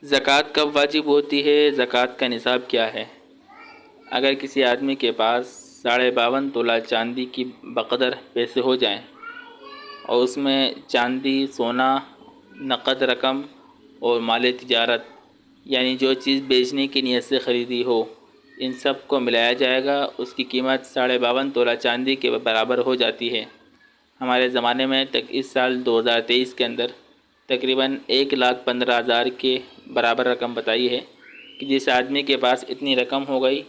زکوٰۃ کب واجب ہوتی ہے؟ زکوٰۃ کا نصاب کیا ہے؟ اگر کسی آدمی کے پاس 52.5 تولہ چاندی کی بقدر پیسے ہو جائیں اور اس میں چاندی، سونا، نقد رقم اور مال تجارت یعنی جو چیز بیچنے کی نیت سے خریدی ہو، ان سب کو ملایا جائے گا، اس کی قیمت 52.5 تولہ چاندی کے برابر ہو جاتی ہے۔ ہمارے زمانے میں تک اس سال 2023 کے اندر تقریباً 1,15,000 کے برابر رقم بتائی ہے کہ جس آدمی کے پاس اتنی رقم ہو گئی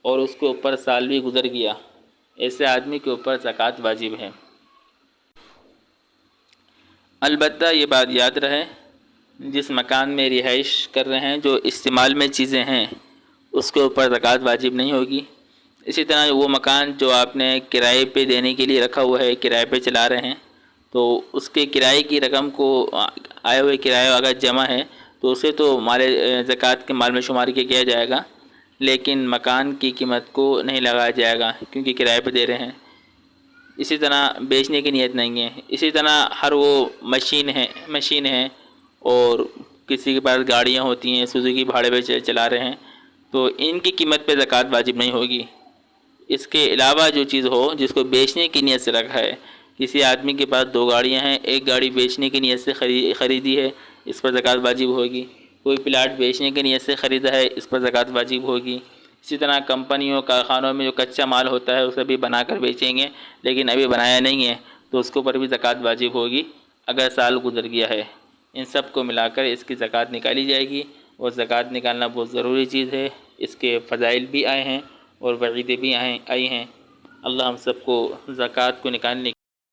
اور اس کے اوپر سال بھی گزر گیا، ایسے آدمی کے اوپر زکوٰۃ واجب ہے۔ البتہ یہ بات یاد رہے، جس مکان میں رہائش کر رہے ہیں، جو استعمال میں چیزیں ہیں، اس کے اوپر زکوٰۃ واجب نہیں ہوگی۔ اسی طرح وہ مکان جو آپ نے کرائے پہ دینے کے لیے رکھا ہوا ہے، کرائے پہ چلا رہے ہیں، تو اس کے کرائے کی رقم کو آئے ہوئے کرایہ اگر جمع ہے تو اسے تو مال زکوٰۃ کے مال میں شمار کیا جائے گا، لیکن مکان کی قیمت کو نہیں لگایا جائے گا کیونکہ کرائے پہ دے رہے ہیں۔ اسی طرح بیچنے کی نیت نہیں ہے۔ اسی طرح ہر وہ مشین ہے اور کسی کے پاس گاڑیاں ہوتی ہیں، سوزوکی بھاڑے پہ چلا رہے ہیں، تو ان کی قیمت پہ زکوٰۃ واجب نہیں ہوگی۔ اس کے علاوہ جو چیز ہو جس کو بیچنے کی نیت سے رکھا ہے، کسی آدمی کے پاس 2 گاڑیاں ہیں، ایک گاڑی بیچنے کی نیت سے خریدی ہے، اس پر زکوٰۃ واجب ہوگی۔ کوئی پلاٹ بیچنے کی نیت سے خریدا ہے، اس پر زکوٰۃ واجب ہوگی۔ اسی طرح کمپنیوں، کارخانوں میں جو کچا مال ہوتا ہے اسے بھی بنا کر بیچیں گے، لیکن ابھی بنایا نہیں ہے تو اس کے اوپر بھی زکوٰۃ واجب ہوگی اگر سال گزر گیا ہے۔ ان سب کو ملا کر اس کی زکوٰۃ نکالی جائے گی، اور زکوٰۃ نکالنا بہت ضروری چیز ہے۔ اس کے فضائل بھی آئے ہیں اور وعیدیں بھی آئی ہیں۔ اللہ ہم سب کو زکوٰۃ کو نکالنے